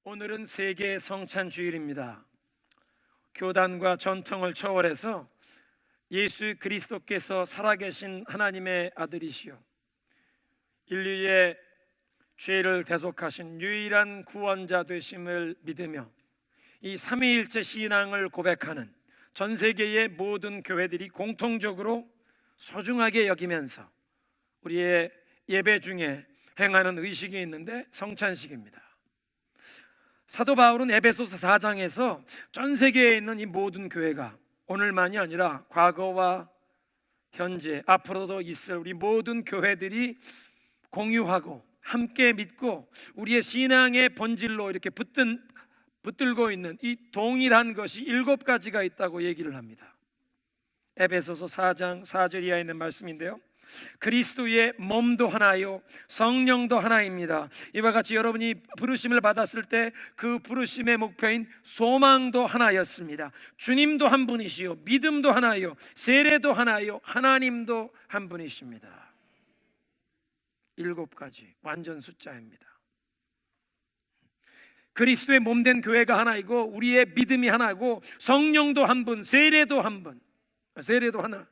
오늘은 세계 성찬 주일입니다. 교단과 전통을 초월해서 예수 그리스도께서 살아계신 하나님의 아들이시요 인류의 죄를 대속하신 유일한 구원자 되심을 믿으며 이 삼위일체 신앙을 고백하는 전 세계의 모든 교회들이 공통적으로 소중하게 여기면서 우리의 예배 중에 행하는 의식이 있는데 성찬식입니다. 사도 바울은 에베소서 4장에서 전 세계에 있는 이 모든 교회가 오늘만이 아니라 과거와 현재 앞으로도 있을 우리 모든 교회들이 공유하고 함께 믿고 우리의 신앙의 본질로 이렇게 붙들고 있는 이 동일한 것이 7가지가 있다고 얘기를 합니다. 에베소서 4장 4절 이하에 있는 말씀인데요, 그리스도의 몸도 하나요 성령도 하나입니다. 이와 같이 여러분이 부르심을 받았을 때 그 부르심의 목표인 소망도 하나였습니다. 주님도 한 분이시요 믿음도 하나요 세례도 하나요 하나님도 한 분이십니다. 7가지 완전 숫자입니다. 그리스도의 몸된 교회가 하나이고 우리의 믿음이 하나고 성령도 한 분, 세례도 한 분, 세례도 하나.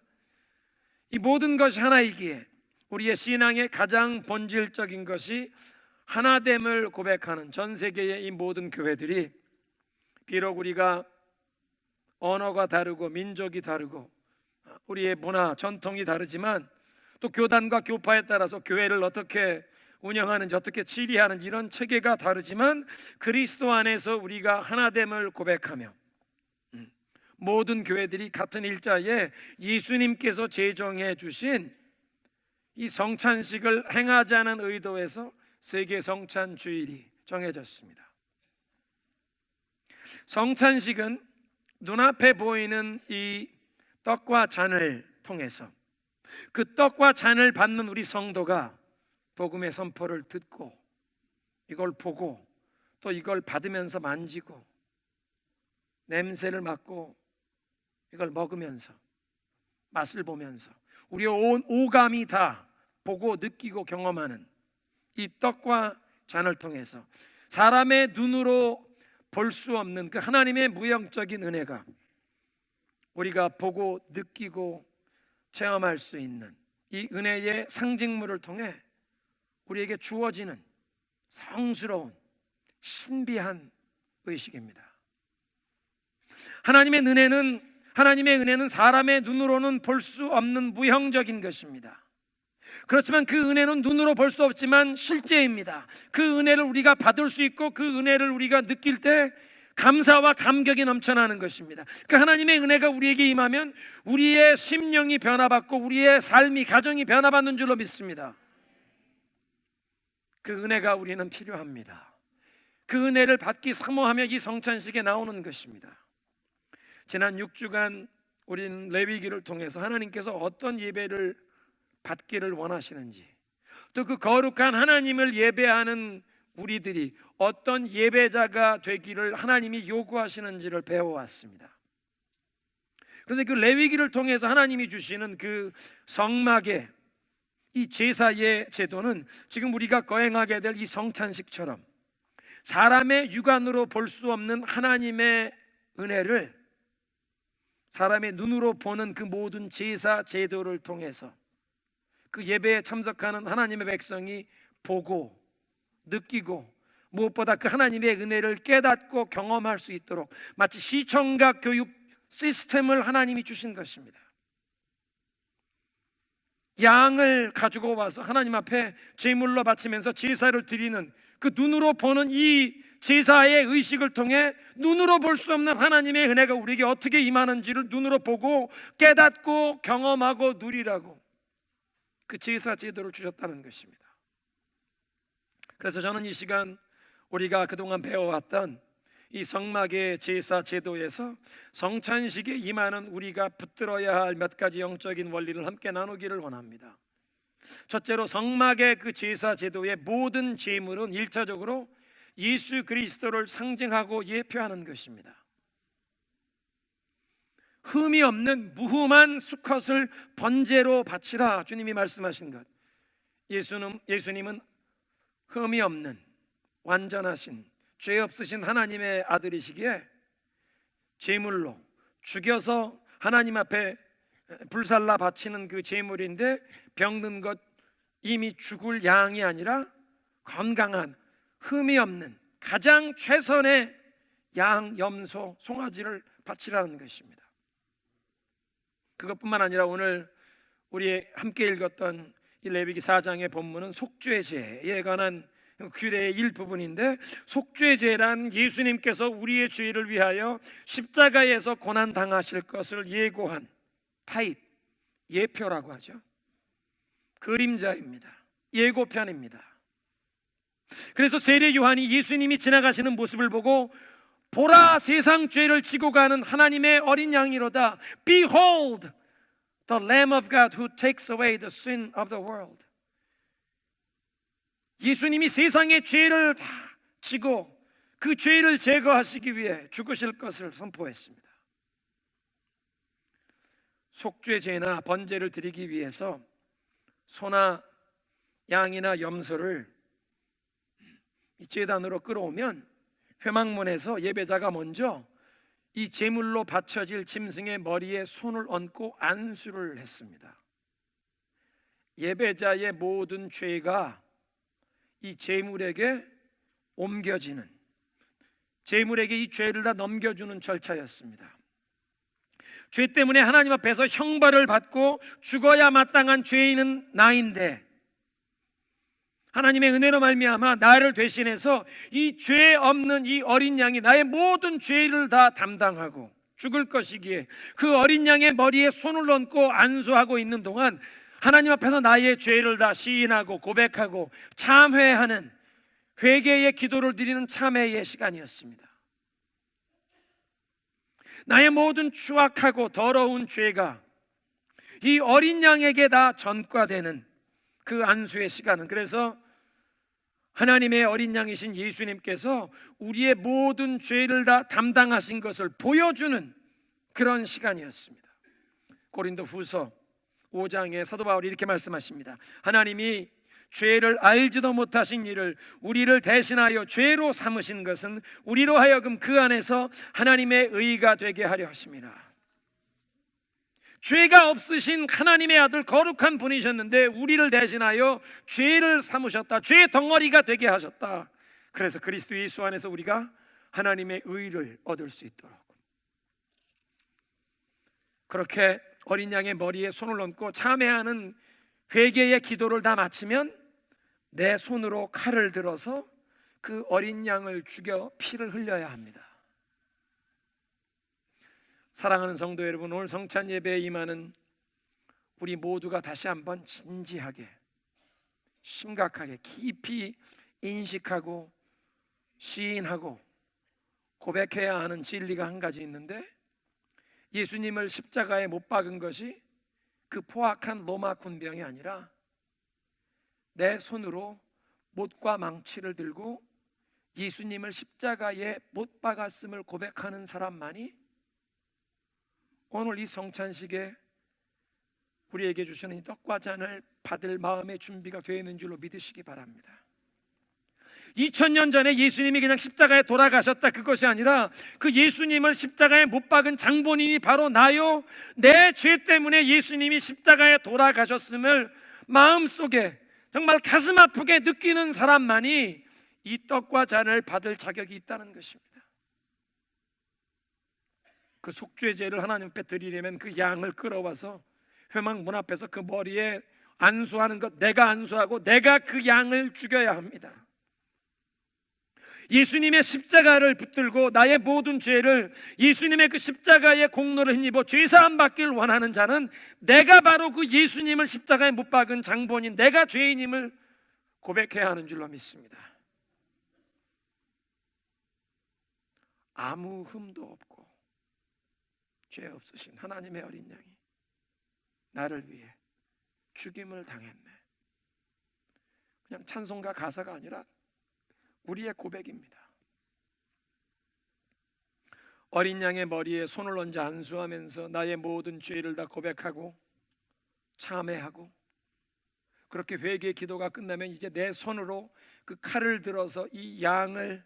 이 모든 것이 하나이기에 우리의 신앙의 가장 본질적인 것이 하나됨을 고백하는 전 세계의 이 모든 교회들이, 비록 우리가 언어가 다르고 민족이 다르고 우리의 문화, 전통이 다르지만 또 교단과 교파에 따라서 교회를 어떻게 운영하는지 어떻게 치리하는지 이런 체계가 다르지만 그리스도 안에서 우리가 하나됨을 고백하며 모든 교회들이 같은 일자에 예수님께서 제정해 주신 이 성찬식을 행하자는 의도에서 세계 성찬 주일이 정해졌습니다. 성찬식은 눈앞에 보이는 이 떡과 잔을 통해서 그 떡과 잔을 받는 우리 성도가 복음의 선포를 듣고 이걸 보고 또 이걸 받으면서 만지고 냄새를 맡고 이걸 먹으면서 맛을 보면서 우리의 온 오감이 다 보고 느끼고 경험하는 이 떡과 잔을 통해서 사람의 눈으로 볼 수 없는 그 하나님의 무형적인 은혜가 우리가 보고 느끼고 체험할 수 있는 이 은혜의 상징물을 통해 우리에게 주어지는 성스러운 신비한 의식입니다. 하나님의 은혜는 사람의 눈으로는 볼 수 없는 무형적인 것입니다. 그렇지만 그 은혜는 눈으로 볼 수 없지만 실제입니다. 그 은혜를 우리가 받을 수 있고 그 은혜를 우리가 느낄 때 감사와 감격이 넘쳐나는 것입니다. 그 하나님의 은혜가 우리에게 임하면 우리의 심령이 변화받고 우리의 삶이, 가정이 변화받는 줄로 믿습니다. 그 은혜가 우리는 필요합니다. 그 은혜를 받기 사모하며 이 성찬식에 나오는 것입니다. 지난 6주간 우리는 레위기를 통해서 하나님께서 어떤 예배를 받기를 원하시는지, 또 그 거룩한 하나님을 예배하는 우리들이 어떤 예배자가 되기를 하나님이 요구하시는지를 배워왔습니다. 그런데 그 레위기를 통해서 하나님이 주시는 그 성막의 이 제사의 제도는 지금 우리가 거행하게 될 이 성찬식처럼 사람의 육안으로 볼 수 없는 하나님의 은혜를 사람의 눈으로 보는 그 모든 제사 제도를 통해서 그 예배에 참석하는 하나님의 백성이 보고 느끼고 무엇보다 그 하나님의 은혜를 깨닫고 경험할 수 있도록 마치 시청각 교육 시스템을 하나님이 주신 것입니다. 양을 가지고 와서 하나님 앞에 제물로 바치면서 제사를 드리는 그 눈으로 보는 이 제사의 의식을 통해 눈으로 볼 수 없는 하나님의 은혜가 우리에게 어떻게 임하는지를 눈으로 보고 깨닫고 경험하고 누리라고 그 제사 제도를 주셨다는 것입니다. 그래서 저는 이 시간 우리가 그동안 배워왔던 이 성막의 제사 제도에서 성찬식에 임하는 우리가 붙들어야 할 몇 가지 영적인 원리를 함께 나누기를 원합니다. 첫째로, 성막의 그 제사 제도의 모든 제물은 1차적으로 예수 그리스도를 상징하고 예표하는 것입니다. 흠이 없는 무흠한 수컷을 번제로 바치라, 주님이 말씀하신 것. 예수님은 흠이 없는 완전하신 죄 없으신 하나님의 아들이시기에 제물로 죽여서 하나님 앞에 불살라 바치는 그 제물인데, 병든 것 이미 죽을 양이 아니라 건강한 흠이 없는 가장 최선의 양, 염소, 송아지를 바치라는 것입니다. 그것뿐만 아니라 오늘 우리 함께 읽었던 이 레위기 4장의 본문은 속죄제에 관한 규례의 일부분인데, 속죄제란 예수님께서 우리의 죄를 위하여 십자가에서 고난당하실 것을 예고한 타입, 예표라고 하죠. 그림자입니다. 예고편입니다. 그래서 세례 요한이 예수님이 지나가시는 모습을 보고 보라, 세상 죄를 지고 가는 하나님의 어린 양이로다. Behold the Lamb of God who takes away the sin of the world. 예수님이 세상의 죄를 다 지고 그 죄를 제거하시기 위해 죽으실 것을 선포했습니다. 속죄제나 번제를 드리기 위해서 소나 양이나 염소를 이 제단으로 끌어오면 회막문에서 예배자가 먼저 이 제물로 바쳐질 짐승의 머리에 손을 얹고 안수를 했습니다. 예배자의 모든 죄가 이 제물에게 옮겨지는, 제물에게 이 죄를 다 넘겨주는 절차였습니다. 죄 때문에 하나님 앞에서 형벌을 받고 죽어야 마땅한 죄인은 나인데, 하나님의 은혜로 말미암아 나를 대신해서 이 죄 없는 이 어린 양이 나의 모든 죄를 다 담당하고 죽을 것이기에 그 어린 양의 머리에 손을 얹고 안수하고 있는 동안 하나님 앞에서 나의 죄를 다 시인하고 고백하고 참회하는, 회개의 기도를 드리는 참회의 시간이었습니다. 나의 모든 추악하고 더러운 죄가 이 어린 양에게 다 전가되는 그 안수의 시간은, 그래서 하나님의 어린 양이신 예수님께서 우리의 모든 죄를 다 담당하신 것을 보여주는 그런 시간이었습니다. 고린도 후서 5장에 사도 바울이 이렇게 말씀하십니다. 하나님이 죄를 알지도 못하신 이를 우리를 대신하여 죄로 삼으신 것은 우리로 하여금 그 안에서 하나님의 의가 되게 하려 하심이라. 죄가 없으신 하나님의 아들 거룩한 분이셨는데 우리를 대신하여 죄를 삼으셨다. 죄 덩어리가 되게 하셨다. 그래서 그리스도 예수 안에서 우리가 하나님의 의를 얻을 수 있도록, 그렇게 어린 양의 머리에 손을 얹고 참회하는 회개의 기도를 다 마치면 내 손으로 칼을 들어서 그 어린 양을 죽여 피를 흘려야 합니다. 사랑하는 성도 여러분, 오늘 성찬 예배에 임하는 우리 모두가 다시 한번 진지하게, 심각하게, 깊이 인식하고 시인하고 고백해야 하는 진리가 한 가지 있는데, 예수님을 십자가에 못 박은 것이 그 포악한 로마 군병이 아니라 내 손으로 못과 망치를 들고 예수님을 십자가에 못 박았음을 고백하는 사람만이 오늘 이 성찬식에 우리에게 주시는 이 떡과 잔을 받을 마음의 준비가 되어 있는 줄로 믿으시기 바랍니다. 2000년 전에 예수님이 그냥 십자가에 돌아가셨다, 그것이 아니라 그 예수님을 십자가에 못 박은 장본인이 바로 나요, 내 죄 때문에 예수님이 십자가에 돌아가셨음을 마음속에 정말 가슴 아프게 느끼는 사람만이 이 떡과 잔을 받을 자격이 있다는 것입니다. 그 속죄제를 하나님 앞에 드리려면 그 양을 끌어와서 회막 문 앞에서 그 머리에 안수하는 것, 내가 안수하고 내가 그 양을 죽여야 합니다. 예수님의 십자가를 붙들고 나의 모든 죄를, 예수님의 그 십자가의 공로를 힘입어 죄사함 받기를 원하는 자는 내가 바로 그 예수님을 십자가에 못 박은 장본인, 내가 죄인임을 고백해야 하는 줄로 믿습니다. 아무 흠도 없고 죄 없으신 하나님의 어린 양이 나를 위해 죽임을 당했네. 그냥 찬송가 가사가 아니라 우리의 고백입니다. 어린 양의 머리에 손을 얹어 안수하면서 나의 모든 죄를 다 고백하고 참회하고, 그렇게 회개의 기도가 끝나면 이제 내 손으로 그 칼을 들어서 이 양을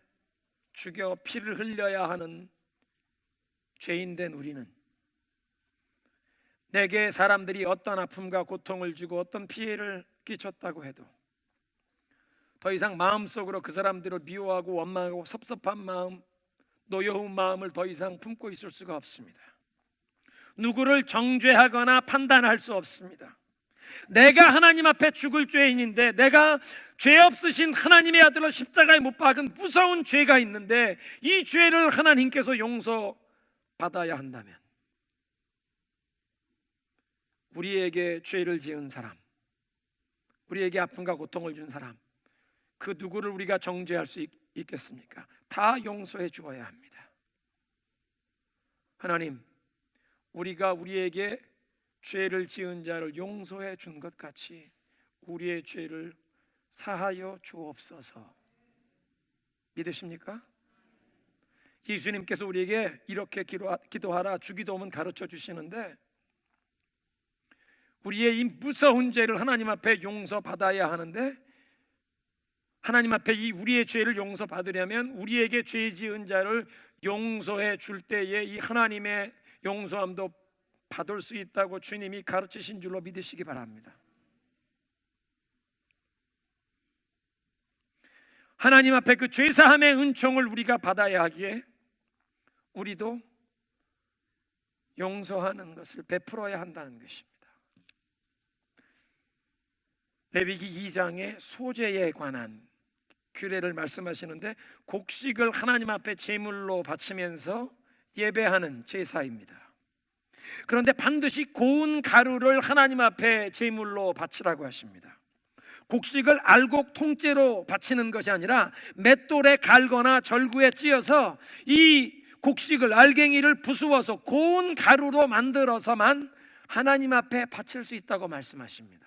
죽여 피를 흘려야 하는 죄인된 우리는 내게 사람들이 어떤 아픔과 고통을 주고 어떤 피해를 끼쳤다고 해도 더 이상 마음속으로 그 사람들을 미워하고 원망하고 섭섭한 마음, 노여운 마음을 더 이상 품고 있을 수가 없습니다. 누구를 정죄하거나 판단할 수 없습니다. 내가 하나님 앞에 죽을 죄인인데, 내가 죄 없으신 하나님의 아들을 십자가에 못 박은 무서운 죄가 있는데, 이 죄를 하나님께서 용서받아야 한다면 우리에게 죄를 지은 사람, 우리에게 아픔과 고통을 준 사람, 그 누구를 우리가 정죄할 수 있겠습니까? 다 용서해 주어야 합니다. 하나님, 우리가 우리에게 죄를 지은 자를 용서해 준 것 같이 우리의 죄를 사하여 주옵소서. 믿으십니까? 예수님께서 우리에게 이렇게 기도하라, 주기도문 가르쳐 주시는데, 우리의 이 무서운 죄를 하나님 앞에 용서받아야 하는데, 하나님 앞에 이 우리의 죄를 용서받으려면 우리에게 죄 지은 자를 용서해 줄 때에 이 하나님의 용서함도 받을 수 있다고 주님이 가르치신 줄로 믿으시기 바랍니다. 하나님 앞에 그 죄사함의 은총을 우리가 받아야 하기에 우리도 용서하는 것을 베풀어야 한다는 것입니다. 레위기 2장의 소제에 관한 규례를 말씀하시는데, 곡식을 하나님 앞에 제물로 바치면서 예배하는 제사입니다. 그런데 반드시 고운 가루를 하나님 앞에 제물로 바치라고 하십니다. 곡식을 알곡 통째로 바치는 것이 아니라 맷돌에 갈거나 절구에 찧어서 이 곡식을, 알갱이를 부수어서 고운 가루로 만들어서만 하나님 앞에 바칠 수 있다고 말씀하십니다.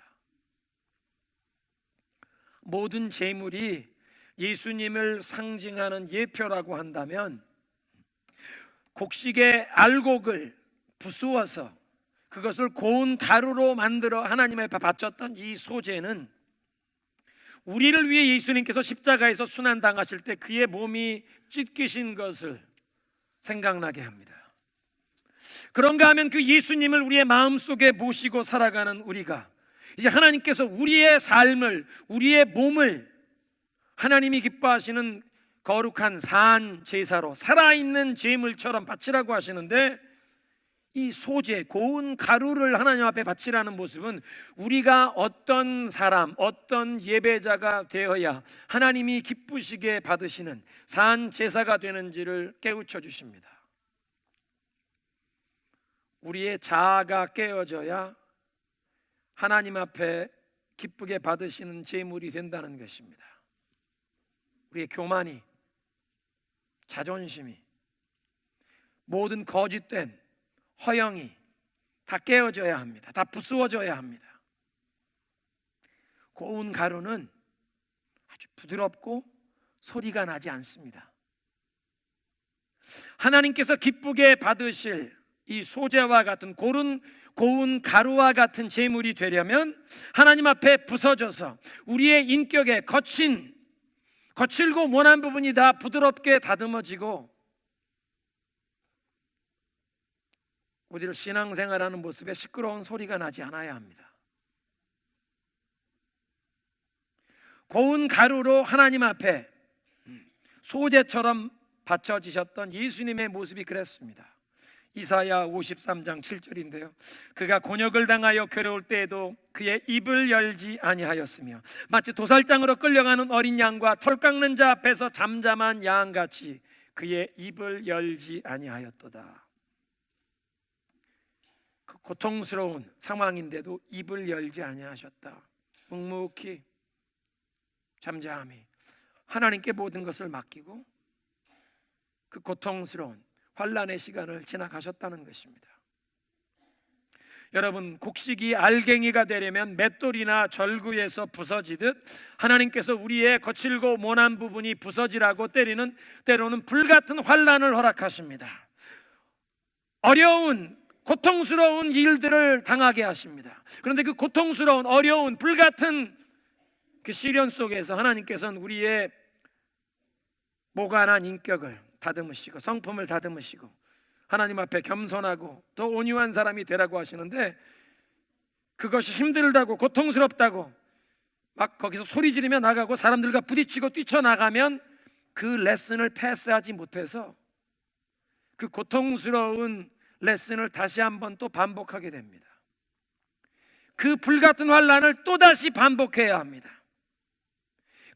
모든 제물이 예수님을 상징하는 예표라고 한다면, 곡식의 알곡을 부수어서 그것을 고운 가루로 만들어 하나님 앞에 바쳤던 이 소제는 우리를 위해 예수님께서 십자가에서 순환당하실 때 그의 몸이 찢기신 것을 생각나게 합니다. 그런가 하면 그 예수님을 우리의 마음속에 모시고 살아가는 우리가 이제 하나님께서 우리의 삶을, 우리의 몸을 하나님이 기뻐하시는 거룩한 산 제사로, 살아있는 제물처럼 바치라고 하시는데, 이 소제, 고운 가루를 하나님 앞에 바치라는 모습은 우리가 어떤 사람, 어떤 예배자가 되어야 하나님이 기쁘시게 받으시는 산 제사가 되는지를 깨우쳐 주십니다. 우리의 자아가 깨어져야 하나님 앞에 기쁘게 받으시는 제물이 된다는 것입니다. 우리의 교만이, 자존심이, 모든 거짓된 허영이 다 깨어져야 합니다. 다 부수어져야 합니다. 고운 가루는 아주 부드럽고 소리가 나지 않습니다. 하나님께서 기쁘게 받으실 이 소재와 같은 고운 가루와 같은 제물이 되려면 하나님 앞에 부서져서 우리의 인격에 거칠고 모난 부분이 다 부드럽게 다듬어지고 우리를 신앙생활하는 모습에 시끄러운 소리가 나지 않아야 합니다. 고운 가루로 하나님 앞에 소재처럼 바쳐지셨던 예수님의 모습이 그랬습니다. 이사야 53장 7절인데요, 그가 곤욕을 당하여 괴로울 때에도 그의 입을 열지 아니하였으며 마치 도살장으로 끌려가는 어린 양과 털 깎는 자 앞에서 잠잠한 양같이 그의 입을 열지 아니하였도다. 그 고통스러운 상황인데도 입을 열지 아니하셨다. 묵묵히 잠잠히 하나님께 모든 것을 맡기고 그 고통스러운 환난의 시간을 지나가셨다는 것입니다. 여러분, 곡식이 알갱이가 되려면 맷돌이나 절구에서 부서지듯 하나님께서 우리의 거칠고 모난 부분이 부서지라고 때로는 불같은 환난을 허락하십니다. 어려운 고통스러운 일들을 당하게 하십니다. 그런데 그 고통스러운, 어려운, 불같은 그 시련 속에서 하나님께서는 우리의 모관한 인격을 다듬으시고 성품을 다듬으시고 하나님 앞에 겸손하고 또 온유한 사람이 되라고 하시는데, 그것이 힘들다고 고통스럽다고 막 거기서 소리 지르며 나가고 사람들과 부딪히고 뛰쳐나가면 그 레슨을 패스하지 못해서 그 고통스러운 레슨을 다시 한번 또 반복하게 됩니다. 그 불같은 환란을 또다시 반복해야 합니다.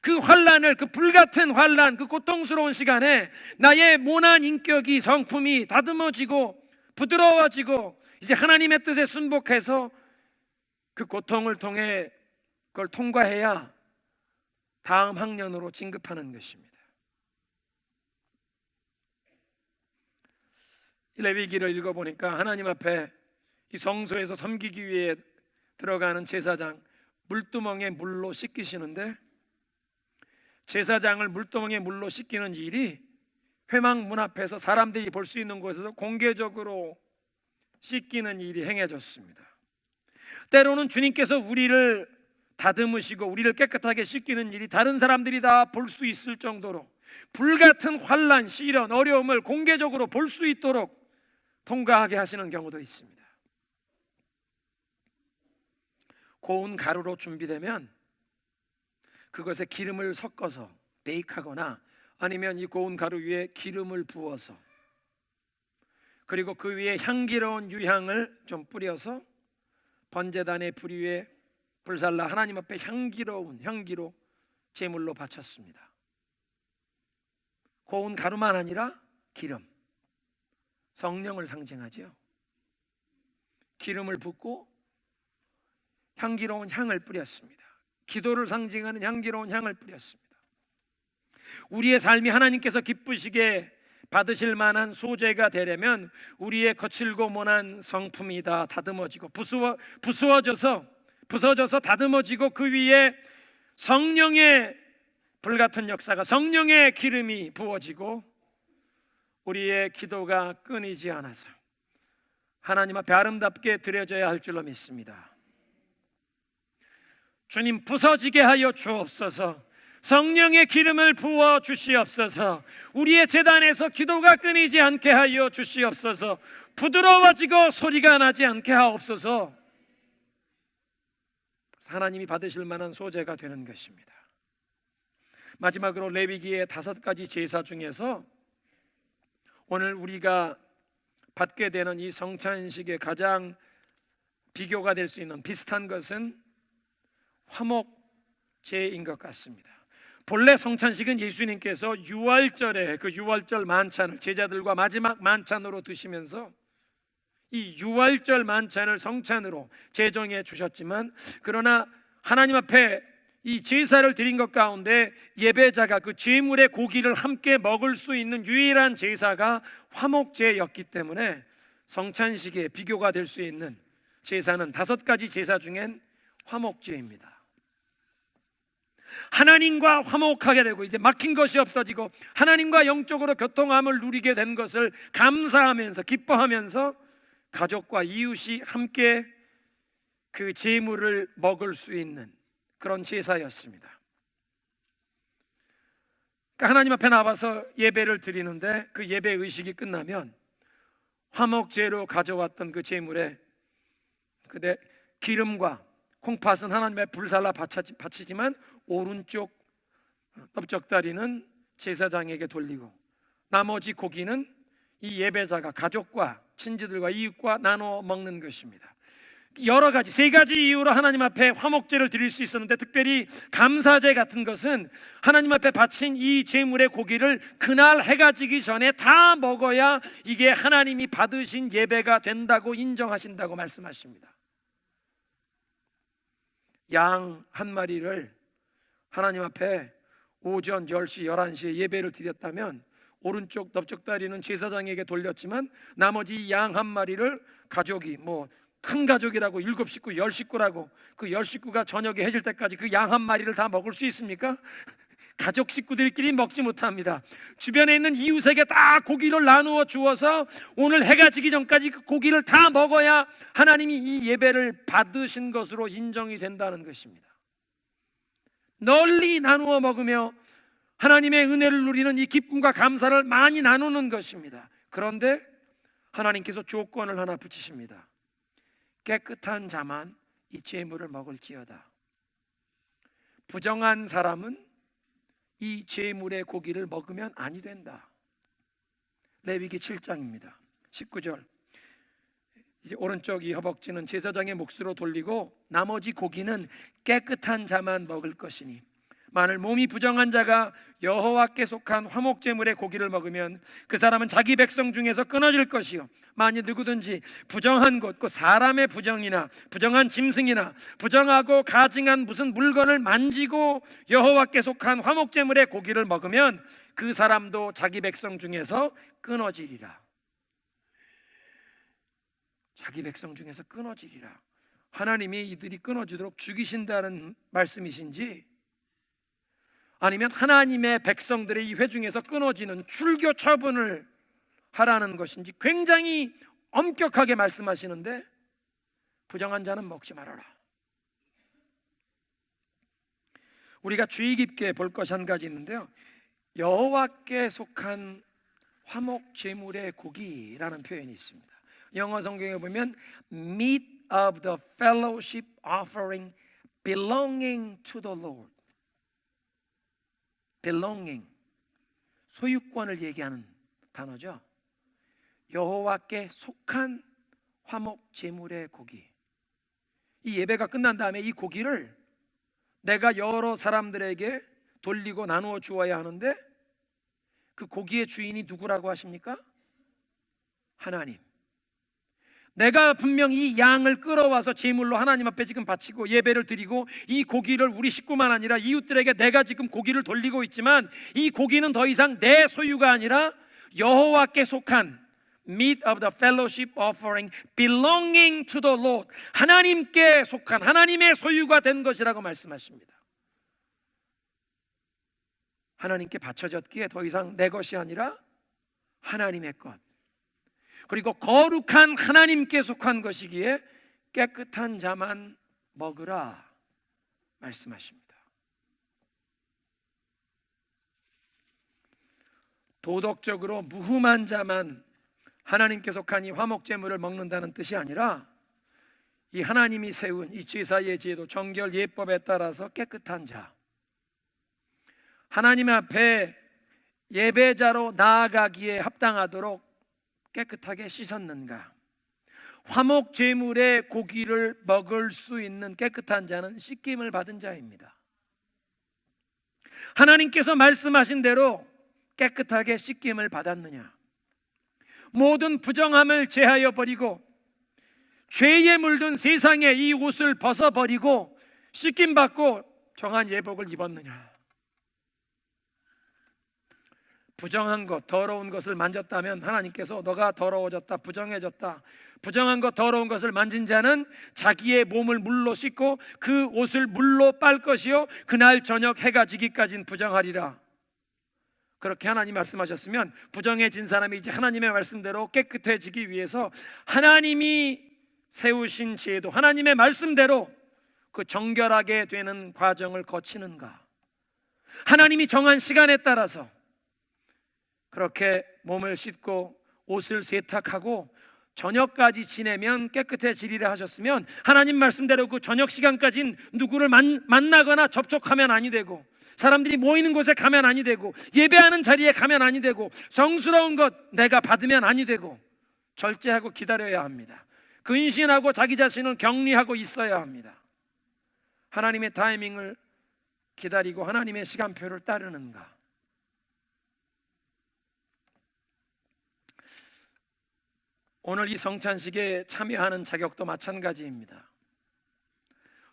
그 환란을, 그 불같은 환란, 그 고통스러운 시간에 나의 모난 인격이, 성품이 다듬어지고 부드러워지고 이제 하나님의 뜻에 순복해서 그 고통을 통해 그걸 통과해야 다음 학년으로 진급하는 것입니다. 레위기를 읽어보니까 하나님 앞에 이 성소에서 섬기기 위해 들어가는 제사장 물두멍에 물로 씻기시는데, 제사장을 물두멍에 물로 씻기는 일이 회막 문 앞에서 사람들이 볼 수 있는 곳에서 공개적으로 씻기는 일이 행해졌습니다. 때로는 주님께서 우리를 다듬으시고 우리를 깨끗하게 씻기는 일이 다른 사람들이 다 볼 수 있을 정도로 불같은 환난, 시련, 어려움을 공개적으로 볼 수 있도록 통과하게 하시는 경우도 있습니다. 고운 가루로 준비되면 그것에 기름을 섞어서 베이크하거나 아니면 이 고운 가루 위에 기름을 부어서 그리고 그 위에 향기로운 유향을 좀 뿌려서 번제단의 불 위에 불살라 하나님 앞에 향기로운 향기로 제물로 바쳤습니다. 고운 가루만 아니라 기름, 성령을 상징하죠. 기름을 붓고 향기로운 향을 뿌렸습니다. 기도를 상징하는 향기로운 향을 뿌렸습니다. 우리의 삶이 하나님께서 기쁘시게 받으실 만한 소재가 되려면 우리의 거칠고 모난 성품이 다 다듬어지고 부서져서 다듬어지고 그 위에 성령의 불같은 역사가, 성령의 기름이 부어지고 우리의 기도가 끊이지 않아서 하나님 앞에 아름답게 드려져야 할 줄로 믿습니다. 주님, 부서지게 하여 주옵소서. 성령의 기름을 부어 주시옵소서. 우리의 제단에서 기도가 끊이지 않게 하여 주시옵소서. 부드러워지고 소리가 나지 않게 하옵소서. 하나님이 받으실 만한 소재가 되는 것입니다. 마지막으로 레위기의 5가지 제사 중에서 오늘 우리가 받게 되는 이 성찬식의 가장 비교가 될 수 있는 비슷한 것은 화목제인 것 같습니다. 본래 성찬식은 예수님께서 유월절에 그 유월절 만찬을 제자들과 마지막 만찬으로 드시면서 이 유월절 만찬을 성찬으로 제정해 주셨지만, 그러나 하나님 앞에 이 제사를 드린 것 가운데 예배자가 그 제물의 고기를 함께 먹을 수 있는 유일한 제사가 화목제였기 때문에 성찬식에 비교가 될 수 있는 제사는 5가지 제사 중엔 화목제입니다. 하나님과 화목하게 되고 이제 막힌 것이 없어지고 하나님과 영적으로 교통함을 누리게 된 것을 감사하면서 기뻐하면서 가족과 이웃이 함께 그 제물을 먹을 수 있는 그런 제사였습니다. 그러니까 하나님 앞에 나와서 예배를 드리는데 그 예배 의식이 끝나면 화목제로 가져왔던 그 제물에 그대 기름과 콩팥은 하나님의 불살라 바치지만 오른쪽 넓적다리는 제사장에게 돌리고 나머지 고기는 이 예배자가 가족과 친지들과 이웃과 나눠 먹는 것입니다. 여러 가지 3가지 이유로 하나님 앞에 화목제를 드릴 수 있었는데, 특별히 감사제 같은 것은 하나님 앞에 바친 이 제물의 고기를 그날 해가 지기 전에 다 먹어야 이게 하나님이 받으신 예배가 된다고 인정하신다고 말씀하십니다. 양 한 마리를 하나님 앞에 오전 10시, 11시에 예배를 드렸다면 오른쪽 넓적다리는 제사장에게 돌렸지만 나머지 양 한 마리를 가족이 큰 가족이라고 7식구, 10식구라고 그 10식구가 저녁에 해질 때까지 그 양 한 마리를 다 먹을 수 있습니까? 가족 식구들끼리 먹지 못합니다. 주변에 있는 이웃에게 다 고기를 나누어 주어서 오늘 해가 지기 전까지 그 고기를 다 먹어야 하나님이 이 예배를 받으신 것으로 인정이 된다는 것입니다. 널리 나누어 먹으며 하나님의 은혜를 누리는 이 기쁨과 감사를 많이 나누는 것입니다. 그런데 하나님께서 조건을 하나 붙이십니다. 깨끗한 자만 이 제물을 먹을지어다. 부정한 사람은 이 제물의 고기를 먹으면 아니 된다. 레위기 7장입니다 19절. 이제 오른쪽 이 허벅지는 제사장의 몫으로 돌리고 나머지 고기는 깨끗한 자만 먹을 것이니 만일 몸이 부정한 자가 여호와께 속한 화목제물의 고기를 먹으면 그 사람은 자기 백성 중에서 끊어질 것이요 만일 누구든지 부정한 것, 그 사람의 부정이나 부정한 짐승이나 부정하고 가증한 무슨 물건을 만지고 여호와께 속한 화목제물의 고기를 먹으면 그 사람도 자기 백성 중에서 끊어지리라. 자기 백성 중에서 끊어지리라. 하나님이 이들이 끊어지도록 죽이신다는 말씀이신지, 아니면 하나님의 백성들의 이 회중에서 끊어지는 출교 처분을 하라는 것인지 굉장히 엄격하게 말씀하시는데, 부정한 자는 먹지 말아라. 우리가 주의 깊게 볼 것이 한 가지 있는데요, 여호와께 속한 화목 제물의 고기라는 표현이 있습니다. 영어 성경에 보면 meat of the fellowship offering belonging to the Lord. belonging, 소유권을 얘기하는 단어죠. 여호와께 속한 화목 제물의 고기. 이 예배가 끝난 다음에 이 고기를 내가 여러 사람들에게 돌리고 나누어 주어야 하는데, 그 고기의 주인이 누구라고 하십니까? 하나님. 내가 분명히 이 양을 끌어와서 제물로 하나님 앞에 지금 바치고 예배를 드리고 이 고기를 우리 식구만 아니라 이웃들에게 내가 지금 고기를 돌리고 있지만, 이 고기는 더 이상 내 소유가 아니라 여호와께 속한 meat of the fellowship offering belonging to the Lord, 하나님께 속한 하나님의 소유가 된 것이라고 말씀하십니다. 하나님께 바쳐졌기에 더 이상 내 것이 아니라 하나님의 것, 그리고 거룩한 하나님께 속한 것이기에 깨끗한 자만 먹으라 말씀하십니다. 도덕적으로 무흠한 자만 하나님께 속한 이 화목제물을 먹는다는 뜻이 아니라, 이 하나님이 세운 이 제사의 제도, 정결 예법에 따라서 깨끗한 자, 하나님 앞에 예배자로 나아가기에 합당하도록 깨끗하게 씻었는가. 화목 제물의 고기를 먹을 수 있는 깨끗한 자는 씻김을 받은 자입니다. 하나님께서 말씀하신 대로 깨끗하게 씻김을 받았느냐. 모든 부정함을 제하여 버리고 죄에 물든 세상에 이 옷을 벗어버리고 씻김 받고 정한 예복을 입었느냐. 부정한 것, 더러운 것을 만졌다면 하나님께서 너가 더러워졌다, 부정해졌다, 부정한 것, 더러운 것을 만진 자는 자기의 몸을 물로 씻고 그 옷을 물로 빨 것이요 그날 저녁 해가 지기까지는 부정하리라. 그렇게 하나님 말씀하셨으면 부정해진 사람이 이제 하나님의 말씀대로 깨끗해지기 위해서 하나님이 세우신 제도, 하나님의 말씀대로 그 정결하게 되는 과정을 거치는가. 하나님이 정한 시간에 따라서 그렇게 몸을 씻고 옷을 세탁하고 저녁까지 지내면 깨끗해지리라 하셨으면, 하나님 말씀대로 그 저녁 시간까지는 누구를 만나거나 접촉하면 아니 되고, 사람들이 모이는 곳에 가면 아니 되고, 예배하는 자리에 가면 아니 되고, 성스러운 것 내가 받으면 아니 되고, 절제하고 기다려야 합니다. 근신하고 자기 자신을 격리하고 있어야 합니다. 하나님의 타이밍을 기다리고 하나님의 시간표를 따르는가. 오늘 이 성찬식에 참여하는 자격도 마찬가지입니다.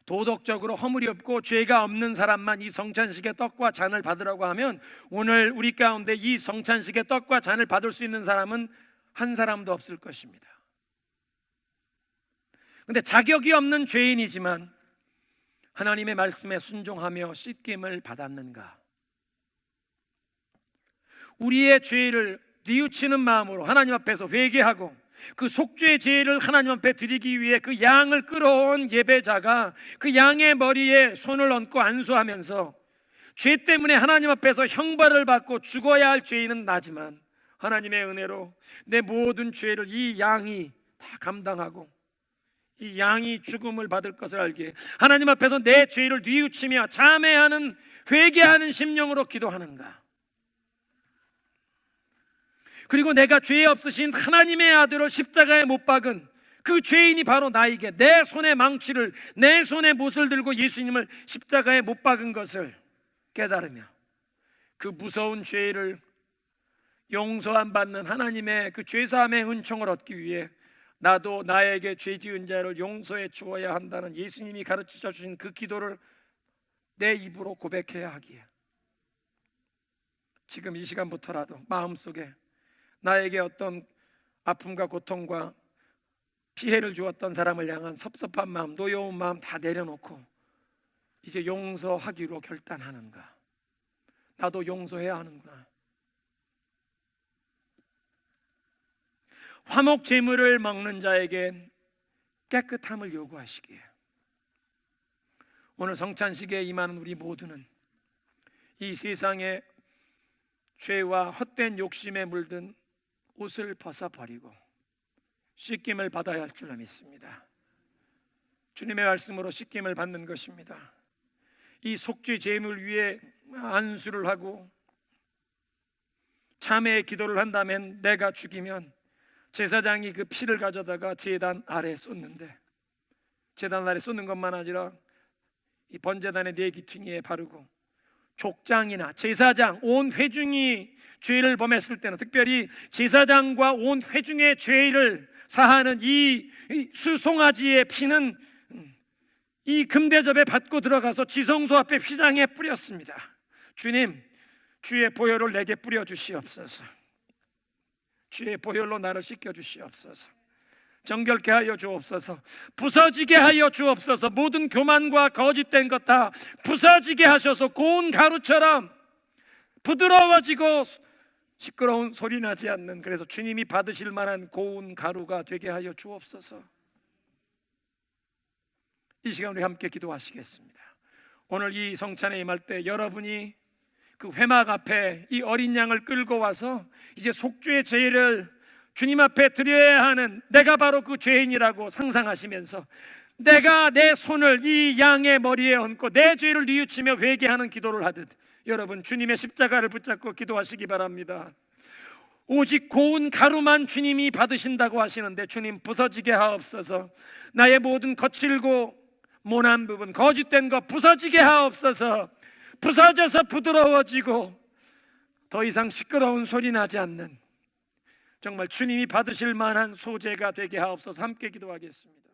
도덕적으로 허물이 없고 죄가 없는 사람만 이 성찬식의 떡과 잔을 받으라고 하면, 오늘 우리 가운데 이 성찬식의 떡과 잔을 받을 수 있는 사람은 한 사람도 없을 것입니다. 그런데 자격이 없는 죄인이지만 하나님의 말씀에 순종하며 씻김을 받았는가. 우리의 죄를 뉘우치는 마음으로 하나님 앞에서 회개하고 그 속죄의 제를 하나님 앞에 드리기 위해 그 양을 끌어온 예배자가 그 양의 머리에 손을 얹고 안수하면서 죄 때문에 하나님 앞에서 형벌을 받고 죽어야 할 죄인은 나지만 하나님의 은혜로 내 모든 죄를 이 양이 다 감당하고 이 양이 죽음을 받을 것을 알기에 하나님 앞에서 내 죄를 뉘우치며 자매하는 회개하는 심령으로 기도하는가? 그리고 내가 죄 없으신 하나님의 아들을 십자가에 못 박은 그 죄인이 바로 나에게 내 손에 망치를, 내 손에 못을 들고 예수님을 십자가에 못 박은 것을 깨달으며 그 무서운 죄를 용서 안 받는 하나님의 그 죄사함의 은총을 얻기 위해 나도 나에게 죄 지은 자를 용서해 주어야 한다는 예수님이 가르쳐 주신 그 기도를 내 입으로 고백해야 하기에 지금 이 시간부터라도 마음속에 나에게 어떤 아픔과 고통과 피해를 주었던 사람을 향한 섭섭한 마음, 노여운 마음 다 내려놓고 이제 용서하기로 결단하는가? 나도 용서해야 하는구나. 화목 제물을 먹는 자에겐 깨끗함을 요구하시기에 오늘 성찬식에 임하는 우리 모두는 이 세상의 죄와 헛된 욕심에 물든 옷을 벗어버리고 씻김을 받아야 할 줄로 믿습니다. 주님의 말씀으로 씻김을 받는 것입니다. 이 속죄 제물 위에 안수를 하고 참회의 기도를 한다면 내가 죽이면 제사장이 그 피를 가져다가 제단 아래에 쏟는데 제단 아래에 쏟는 것만 아니라 이 번제단의 네 귀퉁이에 바르고 족장이나 제사장 온 회중이 죄를 범했을 때는 특별히 제사장과 온 회중의 죄를 사하는 이 수송아지의 피는 이 금대접에 받고 들어가서 지성소 앞에 휘장에 뿌렸습니다. 주님, 주의 보혈을 내게 뿌려 주시옵소서. 주의 보혈로 나를 씻겨 주시옵소서. 정결케 하여 주옵소서. 부서지게 하여 주옵소서. 모든 교만과 거짓된 것 다 부서지게 하셔서 고운 가루처럼 부드러워지고 시끄러운 소리 나지 않는, 그래서 주님이 받으실 만한 고운 가루가 되게 하여 주옵소서. 이 시간 우리 함께 기도하시겠습니다. 오늘 이 성찬에 임할 때 여러분이 그 회막 앞에 이 어린 양을 끌고 와서 이제 속죄의 제의를 주님 앞에 드려야 하는 내가 바로 그 죄인이라고 상상하시면서 내가 내 손을 이 양의 머리에 얹고 내 죄를 뉘우치며 회개하는 기도를 하듯 여러분 주님의 십자가를 붙잡고 기도하시기 바랍니다. 오직 고운 가루만 주님이 받으신다고 하시는데 주님 부서지게 하옵소서. 나의 모든 거칠고 모난 부분, 거짓된 것 부서지게 하옵소서. 부서져서 부드러워지고 더 이상 시끄러운 소리 나지 않는 정말 주님이 받으실 만한 소재가 되게 하옵소서. 함께 기도하겠습니다.